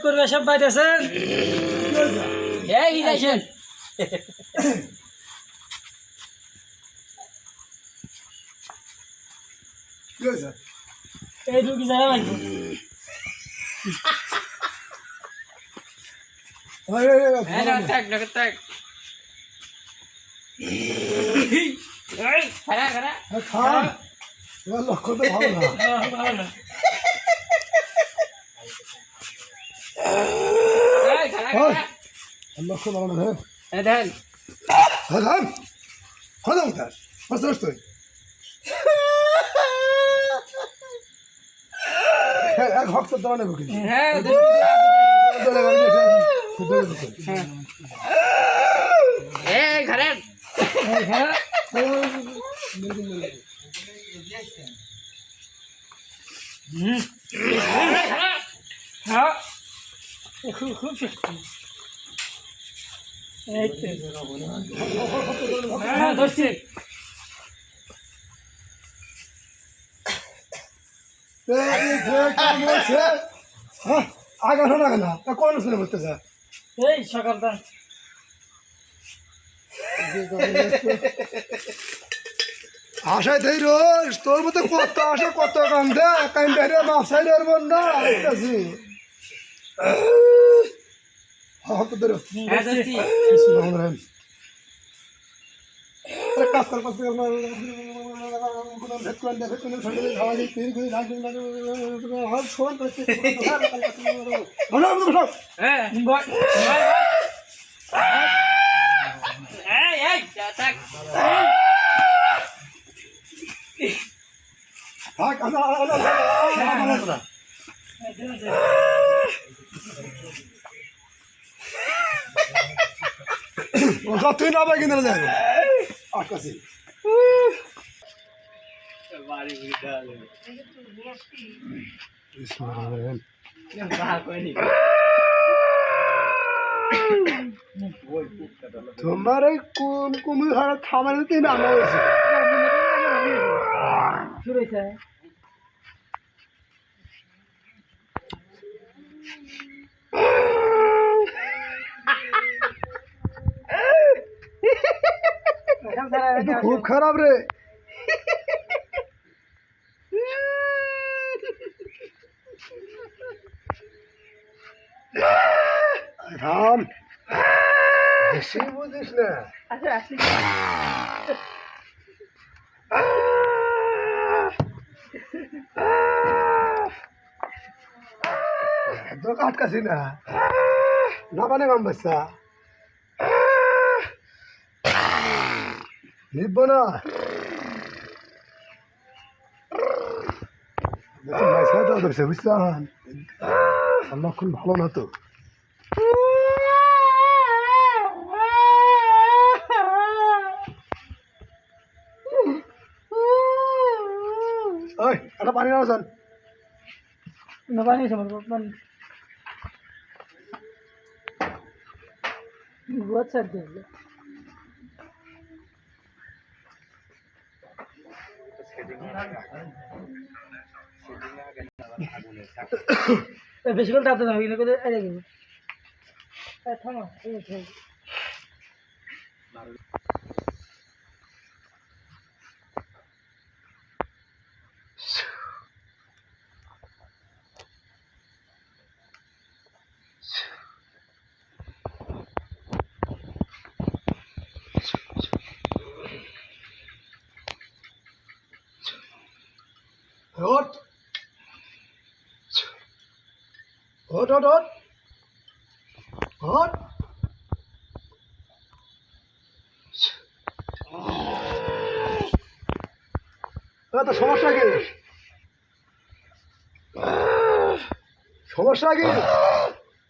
করবে সব বাইতেছেন এই রুগী জায়গা লাগবে লক্ষ্য তো ভালো না ভালো না লক্ষ্য ভালো না দেন হ্যাঁ হ্যাঁ তার ফসল তুই এক ভক্ত দেওয়া নেব কি হ্যাঁ ঘরে খুব খুব হ্যাঁ ধরছি আগে শোনা না কোন শুনে বলতেছে এই সকালটা আশায় থাই রোজ তোর মতো কত আশা কত কান্দে কান্দে রে মাছাই রে বন্ধা আইতাছি হাত ধরো হ্যাঁ ধরছি কাজ কর কাজ তুই না কিনে যাবে আটকাছি তোমার এই কুমির হারা থামানো তিন আনা হয়েছে শুরু হয়েছে খুব খারাপ রে থাম বেশি বুঝিস না আটকাছি না না মানে গাম বাচ্চা নিব না বুঝছেন লক্ষণ ভালো না তো ওই একটা পানি নাও যান না পানি পানি बहुत सर्दी है বেশি করে তাতে না হইলে করে আই যাবে থামো এই Hốt hốt hốt hốt hốt তো সমস্যা কি সমস্যা কি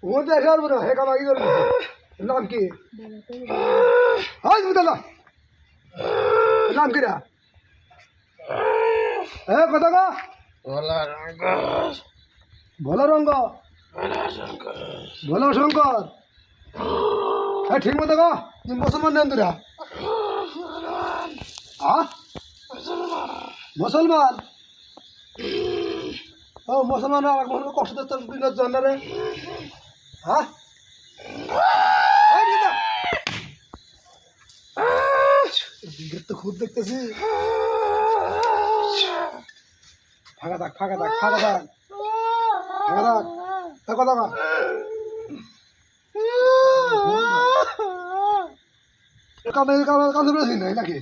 ও দেখা যাবে না হে কামাকি করে নাম কি নাম কি না হ্যাঁ কথা কা ভোলা রঙ্গ ভোলা শঙ্কর হ্যাঁ ঠিক মতো কা তুমি মুসলমান নেন তোরা হ্যাঁ মুসলমান ও মুসলমান আর কষ্ট তোর দিনের জন্য রে হ্যাঁ তো খুব দেখতেছি ফাঁকা থাক ফাঁকা থাক ফাঁকা থাক ফাঁকা থাক থাকো থাকা কাঁদে কাঁদে বেশি নাই নাকি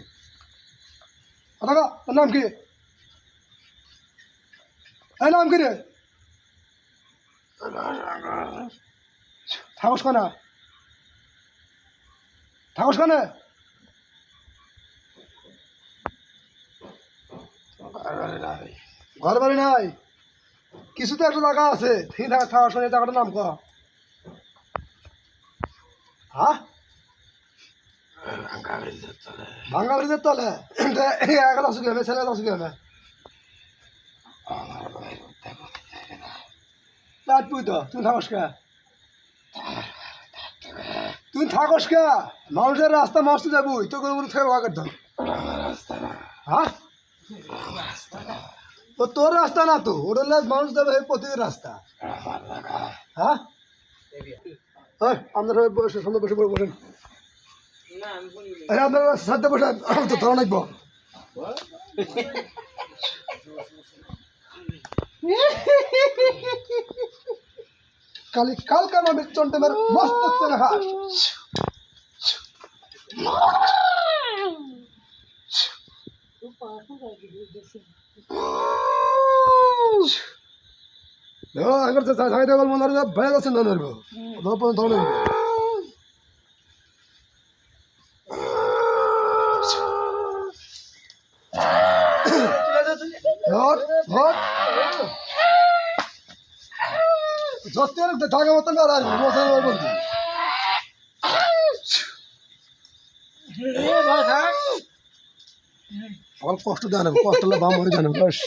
থাকা তোর নাম কি এই নাম কি রে থাকস কানা থাকস কানে ঘর বাড়ি নাই কিছু তো একটা জায়গা আছে ঠিক থাকার সময় জায়গাটার নাম কর হ্যাঁ ভাঙ্গা ব্রিজের তলে একা আসু গেলে ছেলে আসু গেলে তুই তো তুই থাকস কে তুই থাকস কে মানুষের রাস্তা মাসতে যাবো তো কোনো থেকে ভাগ করতাম হ্যাঁ ও তোর রাস্তা না তো ওটা মানুষ যাবে প্রতিদিন রাস্তা হ্যাঁ আপনার বসে সামনে বসে বসেন আপনার সাথে বসেন তো ধরা নাকব কালকে আমার চন্টে মেরে মস্ত হাস ভয় যাচ্ছে না নড়বো ধরে থাকে মতন অল্প কষ্ট দেয় না কষ্ট হলে বাম হয়ে জানো বস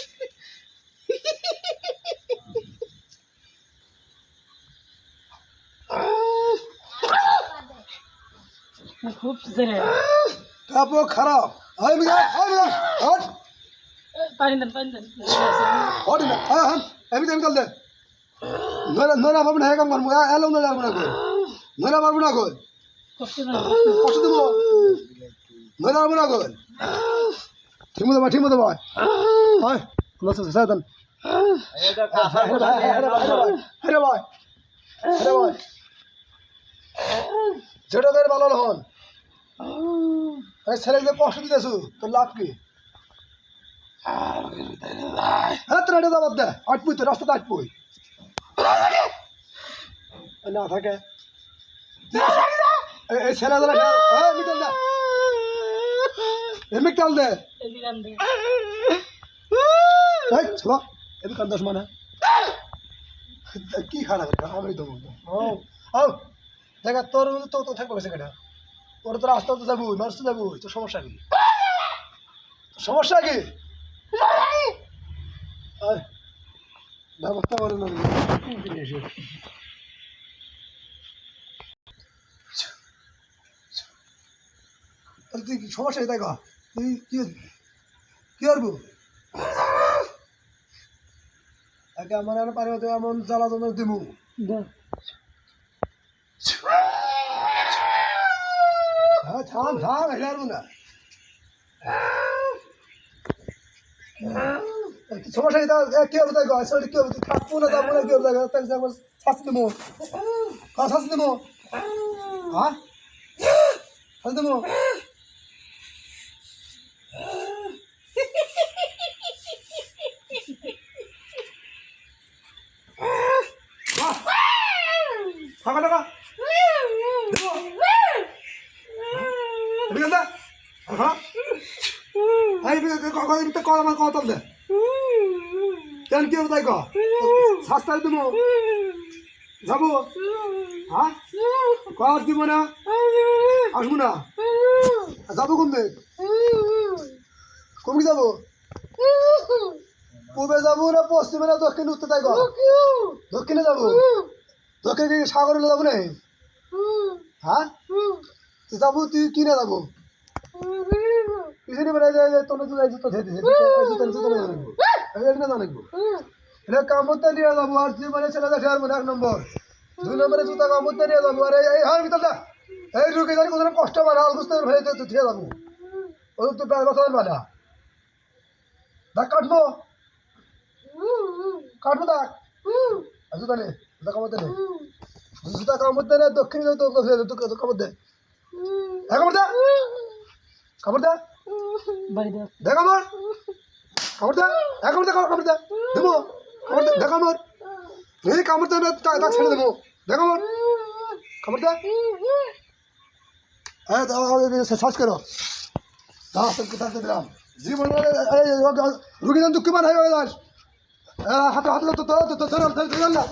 খুব তারপর খারাপ পানি দেন আমি কাল দে নয়রা পারবো না হ্যাঁ কাম করবো এলো নয় পারবো না কই নয়রা পারবো না কই কষ্ট দেবো নয়রা পারবো না কই ঠিক মতো ভাই হয় সাইদান হ্যাঁ ভাই যেটা করে ভালো হন ছেলেকে কষ্ট দিতেছু তোর লাভ কি হ্যাঁ তোর এটা দাবাদ দে আটপুই তো রাস্তাতে আটপুই না থাকে এই ছেলে মিটাল দে মিটাল দে এদিকে কান্দাস মানে কি খারাপ আমি তো বলতো ও দেখা তোর তো থাকবো গেছে কেটা ওর তো রাস্তা তো যাবো মানুষ তো যাবো তোর সমস্যা কি সমস্যা কি ব্যবস্থা করে না তুই সমস্যা তাই কা তুই কি করবো একে আমার পারে এমন জ্বালা জন্য দিবো হ্যাঁ থাম পারবো না সমস্যা কি হবে তাই গাছ কি হবে তুই থাকবো না যাবো না কি হবে তাই শাস্তি দেবো শাস্তি দেবো হ্যাঁ শাস্তি দেবো টাকা টাকা আমার কথা দে কেন কি হবে তাই কাস্তা দেবো যাবো হ্যাঁ কাজ দিব না আসবো না যাবো কোন দিক কমে যাবো পূর্বে যাবো না পশ্চিমে না দক্ষিণে উত্তর তাই দক্ষিণে যাবো দক্ষিণে সাগরে যাবো না হ্যাঁ তুই যাবো তুই কিনে যাবো পিছনে বেড়ে যায় তোনে তো জুতো ধরে দিছে জুতো না জানবো এটা না জানবো এটা কামড়তে নিয়ে যাবো আর জীবনে ছেলে দেখে আর এক নম্বর 2 নম্বরে জুতা কামড়তে নিয়ে যাবো আর এই হার ভিতরটা এই রুকে জানি কোথাও কষ্ট বাড়া আল বুঝতে ভেবে তো ঠিক যাবো ও তো প্রায় বছর বাড়া দাগ কাটবো দাগ আর জুতা নে জুতা কামড়তে নে জুতা কামড়তে নে দক্ষিণ তো কামড় দে কামড় দে কামড় দে বাড়ি দাও দে কামড় কামড় দে কামড় দে দেবো কামড় দে কামড় এই কামড় দে দাগ ছেড়ে দেবো দে কামড় দে হ্যাঁ সার্চ করো কোথায় দিলাম জীবন রুগী যেন দুঃখী মান হয়ে যাস হাতে হাতে তো না